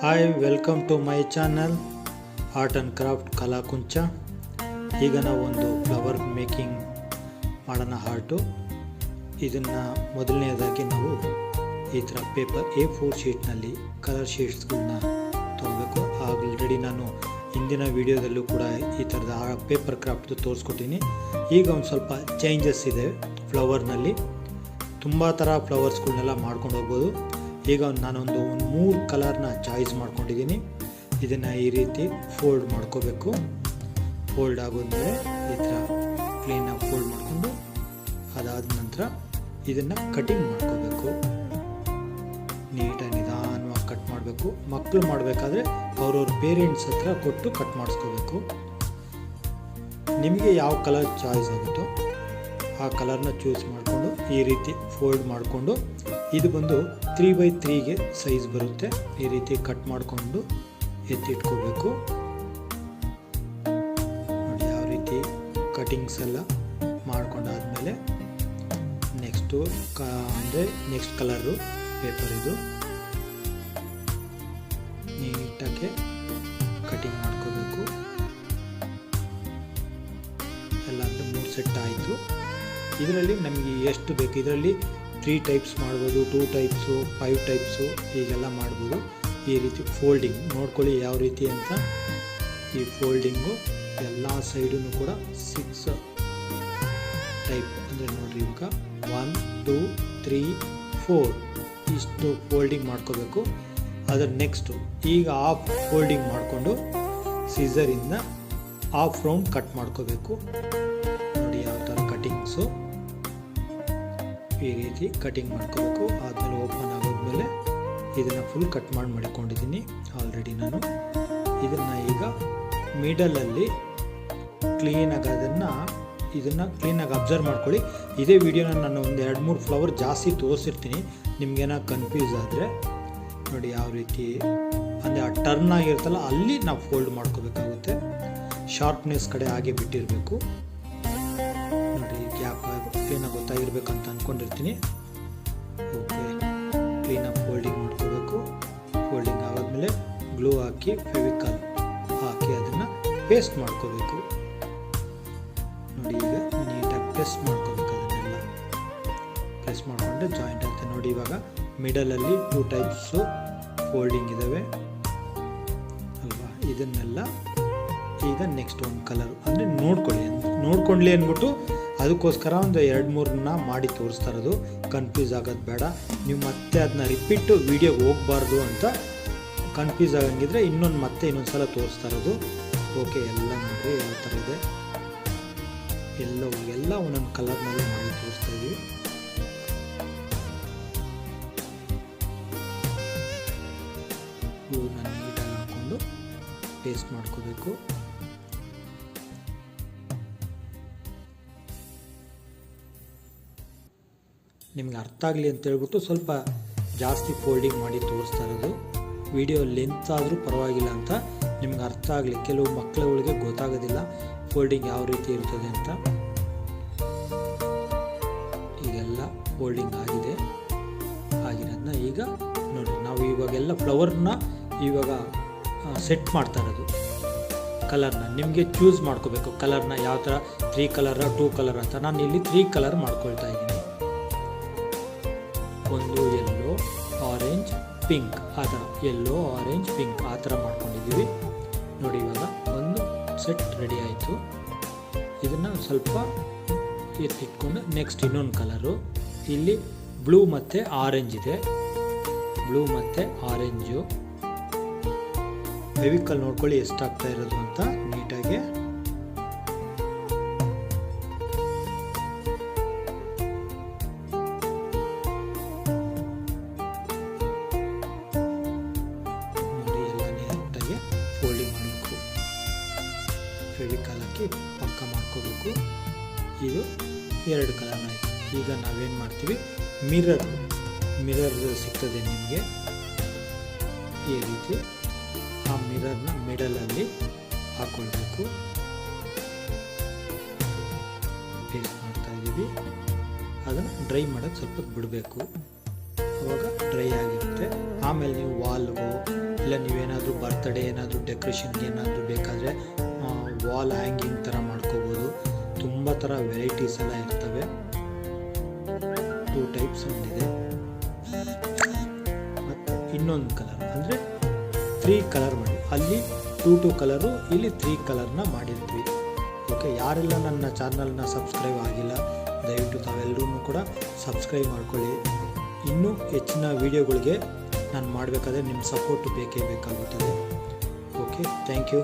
Hi welcome to my channel art and craft Kalakuncha. ಈಗ ನಾವು ಒಂದು ಫ್ಲವರ್ ಮೇಕಿಂಗ್ ಮಾಡೋಣ ಹಾರ್ಟು. ಇದನ್ನು ಮೊದಲನೇದಾಗಿ ನಾವು ಈ ಥರ ಪೇಪರ್ A4 ಶೀಟ್ನಲ್ಲಿ ಕಲರ್ ಶೀಟ್ಸ್ಗಳನ್ನ ತೊಗೊಬೇಕು. ಆಲ್ರೆಡಿ ನಾನು ಹಿಂದಿನ ವಿಡಿಯೋದಲ್ಲೂ ಕೂಡ ಈ ಥರದ ಪೇಪರ್ ಕ್ರಾಫ್ಟ್ದು ತೋರಿಸ್ಕೊಟ್ಟಿನಿ. ಈಗ ಒಂದು ಸ್ವಲ್ಪ ಚೇಂಜಸ್ ಇದೆ ಫ್ಲವರ್ನಲ್ಲಿ. ತುಂಬ ಥರ ಫ್ಲವರ್ಸ್ಗಳನ್ನೆಲ್ಲ ಮಾಡ್ಕೊಂಡು ಹೋಗ್ಬೋದು. ಈಗ ನಾನೊಂದು 3 ಕಲರ್ನ ಚಾಯ್ಸ್ ಮಾಡ್ಕೊಂಡಿದ್ದೀನಿ. ಇದನ್ನು ಈ ರೀತಿ ಫೋಲ್ಡ್ ಮಾಡ್ಕೋಬೇಕು. ಫೋಲ್ಡ್ ಆಗೋದ್ಮೇಲೆ ಈ ಥರ ಕ್ಲೀನಾಗಿ ಫೋಲ್ಡ್ ಮಾಡಿಕೊಂಡು ಅದಾದ ನಂತರ ಇದನ್ನು ಕಟಿಂಗ್ ಮಾಡ್ಕೋಬೇಕು. ನೀಟಾಗಿ ನಿಧಾನವಾಗಿ ಕಟ್ ಮಾಡಬೇಕು. ಮಕ್ಕಳು ಮಾಡಬೇಕಾದ್ರೆ ಅವ್ರವ್ರ ಪೇರೆಂಟ್ಸ್ ಹತ್ರ ಕೊಟ್ಟು ಕಟ್ ಮಾಡಿಸ್ಕೋಬೇಕು. ನಿಮಗೆ ಯಾವ ಕಲರ್ ಚಾಯ್ಸ್ ಆಗುತ್ತೋ ಆ ಕಲರ್ನ ಚೂಸ್ ಮಾಡಿಕೊಂಡು ಈ ರೀತಿ ಫೋಲ್ಡ್ ಮಾಡಿಕೊಂಡು, ಇದು ಬಂದು 3x3ಗೆ ಸೈಜ್ ಬರುತ್ತೆ. ಈ ರೀತಿ ಕಟ್ ಮಾಡಿಕೊಂಡು ಎತ್ತಿಟ್ಕೋಬೇಕು. ನೋಡಿ ಯಾವ ರೀತಿ ಕಟಿಂಗ್ಸ್ ಎಲ್ಲ ಮಾಡ್ಕೊಂಡಾದ್ಮೇಲೆ ನೆಕ್ಸ್ಟು ಅಂದರೆ ನೆಕ್ಸ್ಟ್ ಕಲರು ಪೇಪರ್ ಇದು ನೀಟಾಗಿ ಕಟಿಂಗ್ ಮಾಡ್ಕೋಬೇಕು. ಎಲ್ಲ ಅಂದರೆ 3 ಸೆಟ್ ಆಯಿತು. ಇದರಲ್ಲಿ ನಮಗೆ ಎಷ್ಟು ಬೇಕು, ಇದರಲ್ಲಿ 3 ಟೈಪ್ಸ್ ಮಾಡ್ಬೋದು, 2 ಟೈಪ್ಸು, 5 ಟೈಪ್ಸು ಹೀಗೆಲ್ಲ ಮಾಡ್ಬೋದು. ಈ ರೀತಿ ಫೋಲ್ಡಿಂಗ್ ನೋಡ್ಕೊಳ್ಳಿ ಯಾವ ರೀತಿ ಅಂತ. ಈ ಫೋಲ್ಡಿಂಗು ಎಲ್ಲ ಸೈಡೂ ಕೂಡ 6 ಟೈಪ್ ಅಂದರೆ ನೋಡಿರಿ, ಈಗ 1 2 3 4 ಇಷ್ಟು ಫೋಲ್ಡಿಂಗ್ ಮಾಡ್ಕೋಬೇಕು. ಅದರ ನೆಕ್ಸ್ಟು ಈಗ ಆಫ್ ಫೋಲ್ಡಿಂಗ್ ಮಾಡಿಕೊಂಡು ಸೀಸರಿಂದ ಆಫ್ ರೌಂಡ್ ಕಟ್ ಮಾಡ್ಕೋಬೇಕು. ನೋಡಿ ಯಾವ ಥರ ಕಟಿಂಗ್ಸು ಈ ರೀತಿ ಕಟಿಂಗ್ ಮಾಡ್ಕೋಬೇಕು. ಆದಮೇಲೆ ಓಪನ್ ಆಗೋದ್ಮೇಲೆ ಇದನ್ನು ಫುಲ್ ಕಟ್ ಮಾಡಿಕೊಂಡಿದ್ದೀನಿ ಆಲ್ರೆಡಿ ನಾನು. ಇದನ್ನು ಈಗ ಮಿಡಲಲ್ಲಿ ಕ್ಲೀನಾಗಿ ಇದನ್ನು ಕ್ಲೀನಾಗಿ ಅಬ್ಸರ್ವ್ ಮಾಡ್ಕೊಳ್ಳಿ. ಇದೇ ವಿಡಿಯೋನ ನಾನು ಒಂದು 2-3 ಫ್ಲವರ್ ಜಾಸ್ತಿ ತೋರಿಸಿರ್ತೀನಿ. ನಿಮಗೇನೋ ಕನ್ಫ್ಯೂಸ್ ಆದರೆ ನೋಡಿ ಯಾವ ರೀತಿ ಅಂದರೆ ಆ ಟರ್ನ್ ಆಗಿರುತ್ತಲ್ಲ ಅಲ್ಲಿ ನಾವು ಫೋಲ್ಡ್ ಮಾಡ್ಕೋಬೇಕಾಗುತ್ತೆ. ಶಾರ್ಪ್ನೆಸ್ ಕಡೆ ಹಾಗೆ ಬಿಟ್ಟಿರಬೇಕು. ನೋಡಿ ಗ್ಯಾಪ್ ಕ್ಲೀನಾಗಿ ಗೊತ್ತಾಗಿರ್ಬೇಕಂತ ಅಂದ್ಕೊಂಡಿರ್ತೀನಿ. ಓಕೆ, ಕ್ಲೀನಾಗಿ ಫೋಲ್ಡಿಂಗ್ ಮಾಡ್ಕೋಬೇಕು. ಫೋಲ್ಡಿಂಗ್ ಆಗೋದ್ಮೇಲೆ ಗ್ಲೂ ಹಾಕಿ ಫೆವಿಕಾಲ್ ಹಾಕಿ ಅದನ್ನು ಪೇಸ್ಟ್ ಮಾಡ್ಕೋಬೇಕು. ನೋಡಿ ಈಗ ನೀಟಾಗಿ ಪ್ರೆಸ್ ಮಾಡ್ಕೋಬೇಕು. ಅದನ್ನೆಲ್ಲ ಪ್ರೆಸ್ ಮಾಡಿಕೊಂಡ್ರೆ ಜಾಯಿಂಟ್ ಆಗುತ್ತೆ. ನೋಡಿ ಇವಾಗ ಮಿಡಲಲ್ಲಿ 2 ಟೈಪ್ಸು ಫೋಲ್ಡಿಂಗ್ ಇದ್ದಾವೆ ಅಲ್ವಾ. ಇದನ್ನೆಲ್ಲ ಈಗ ನೆಕ್ಸ್ಟ್ ಒಂದು ಕಲರ್ ಅಂದರೆ ನೋಡ್ಕೊಳ್ಳಿ ಅಂದ್ಬಿಟ್ಟು ಅದಕ್ಕೋಸ್ಕರ ಒಂದು 2-3 ಮಾಡಿ ತೋರಿಸ್ತಾ ಇರೋದು. ಕನ್ಫ್ಯೂಸ್ ಆಗೋದು ಬೇಡ. ನೀವು ಮತ್ತೆ ಅದನ್ನ ರಿಪೀಟು ವೀಡಿಯೋಗೆ ಹೋಗಬಾರ್ದು ಅಂತ ಕನ್ಫ್ಯೂಸ್ ಆಗಂಗಿದ್ರೆ ಇನ್ನೊಂದು ಸಲ ತೋರಿಸ್ತಾ ಇರೋದು. ಓಕೆ, ಎಲ್ಲ ನೋಡಿರಿ ಯಾವ ಥರ ಇದೆ. ಎಲ್ಲ ಒಂದೊಂದು ಕಲರ್ನಲ್ಲೇ ಮಾಡಿ ತೋರಿಸ್ತಾ ಇದ್ದೀವಿ. ಇವನ್ನ ನೀಟಾಗಿ ಹಾಕ್ಕೊಂಡು ಪೇಸ್ಟ್ ಮಾಡ್ಕೋಬೇಕು. ನಿಮ್ಗೆ ಅರ್ಥ ಆಗಲಿ ಅಂತ ಹೇಳ್ಬಿಟ್ಟು ಸ್ವಲ್ಪ ಜಾಸ್ತಿ ಫೋಲ್ಡಿಂಗ್ ಮಾಡಿ ತೋರಿಸ್ತಾ ಇರೋದು. ವಿಡಿಯೋ ಲೆಂತ್ ಆದರೂ ಪರವಾಗಿಲ್ಲ ಅಂತ ನಿಮ್ಗೆ ಅರ್ಥ ಆಗಲಿ. ಕೆಲವು ಮಕ್ಕಳುಗಳಿಗೆ ಗೊತ್ತಾಗೋದಿಲ್ಲ ಫೋಲ್ಡಿಂಗ್ ಯಾವ ರೀತಿ ಇರ್ತದೆ ಅಂತ. ಈಗೆಲ್ಲ ಫೋಲ್ಡಿಂಗ್ ಆಗಿರೋದನ್ನ ಈಗ ನೋಡಿ ನಾವು ಇವಾಗೆಲ್ಲ ಫ್ಲವರ್ನ ಇವಾಗ ಸೆಟ್ ಮಾಡ್ತಾ ಇರೋದು. ಕಲರ್ನ ನಿಮಗೆ ಚೂಸ್ ಮಾಡ್ಕೋಬೇಕು. ಕಲರ್ನ ಯಾವ ಥರ 3 ಕಲರ 2 ಕಲರ್ ಅಂತ. ನಾನು ಇಲ್ಲಿ 3 ಕಲರ್ ಮಾಡ್ಕೊಳ್ತಾ ಇದ್ದೀನಿ. ಒಂದು ಯೆಲ್ಲೋ, ಆರೆಂಜ್, ಪಿಂಕ್ ಆ ಥರ. ಯೆಲ್ಲೋ, ಆರೆಂಜ್, ಪಿಂಕ್ ಆ ಥರ ಮಾಡ್ಕೊಂಡಿದ್ದೀವಿ. ನೋಡಿ ಇವಾಗ ಒಂದು ಸೆಟ್ ರೆಡಿ ಆಯಿತು. ಇದನ್ನು ಸ್ವಲ್ಪ ಎತ್ತಿಟ್ಕೊಂಡು ನೆಕ್ಸ್ಟ್ ಇನ್ನೊಂದು ಕಲರು. ಇಲ್ಲಿ ಬ್ಲೂ ಮತ್ತು ಆರೆಂಜ್ ಇದೆ. ಬ್ಲೂ ಮತ್ತು ಆರೆಂಜು ಫೆವಿಕಲ್ ನೋಡ್ಕೊಳ್ಳಿ ಎಷ್ಟಾಗ್ತಾ ಇರೋದು ಅಂತ ನೀಟಾಗಿ. ನೋಡಿ ಎಲ್ಲ ನೀಟಾಗಿ ಫೋಲ್ಡಿಂಗ್ ಮಾಡಬೇಕು. ಫೆವಿಕಲ್ ಹಾಕಿ ಪಕ್ಕ ಮಾಡ್ಕೋಬೇಕು. ಇದು 2 ಕಲರ್ ಆಯಿತು. ಈಗ ನಾವೇನು ಮಾಡ್ತೀವಿ, ಮಿರರ್ ಸಿಗ್ತದೆ ನಿಮಗೆ ಈ ರೀತಿ. ಆ ಮಿರರ್ನ ಮಿಡಲಲ್ಲಿ ಹಾಕ್ಕೊಳ್ಬೇಕು. ಪೇಸ್ಟ್ ಮಾಡ್ತಾ ಇದ್ದೀವಿ. ಅದನ್ನು ಡ್ರೈ ಮಾಡೋಕ್ಕೆ ಸ್ವಲ್ಪ ಬಿಡಬೇಕು. ಆವಾಗ ಡ್ರೈ ಆಗಿರುತ್ತೆ. ಆಮೇಲೆ ನೀವು ವಾಲ್ಗು ಇಲ್ಲ ನೀವೇನಾದರೂ ಬರ್ತ್ಡೇ ಏನಾದರೂ ಡೆಕೋರೇಷನ್ಗೆ ಏನಾದರೂ ಬೇಕಾದರೆ ವಾಲ್ ಹ್ಯಾಂಗಿಂಗ್ ಥರ ಮಾಡ್ಕೋಬೋದು. ತುಂಬ ಥರ ವೆರೈಟೀಸ್ ಎಲ್ಲ ಇರ್ತವೆ. 2 ಟೈಪ್ಸ್ ಒಂದಿದೆ ಮತ್ತು ಇನ್ನೊಂದು ಕಲರ್ ಅಂದರೆ 3 ಕಲರ್ ಮಾಡಿ, ಅಲ್ಲಿ 2 ಕಲರು, ಇಲ್ಲಿ 3 ಕಲರ್ನ ಮಾಡಿರ್ತೀವಿ. ಓಕೆ, ಯಾರೆಲ್ಲ ನನ್ನ ಚಾನಲ್ನ ಸಬ್ಸ್ಕ್ರೈಬ್ ಆಗಿಲ್ಲ ದಯವಿಟ್ಟು ತಾವೆಲ್ಲರೂ ಕೂಡ ಸಬ್ಸ್ಕ್ರೈಬ್ ಮಾಡ್ಕೊಳ್ಳಿ. ಇನ್ನೂ ಹೆಚ್ಚಿನ ವೀಡಿಯೋಗಳಿಗೆ ನಾನು ಮಾಡಬೇಕಾದ್ರೆ ನಿಮ್ಮ ಸಪೋರ್ಟು ಬೇಕೇ ಬೇಕಾಗುತ್ತದೆ. Okay, thank you.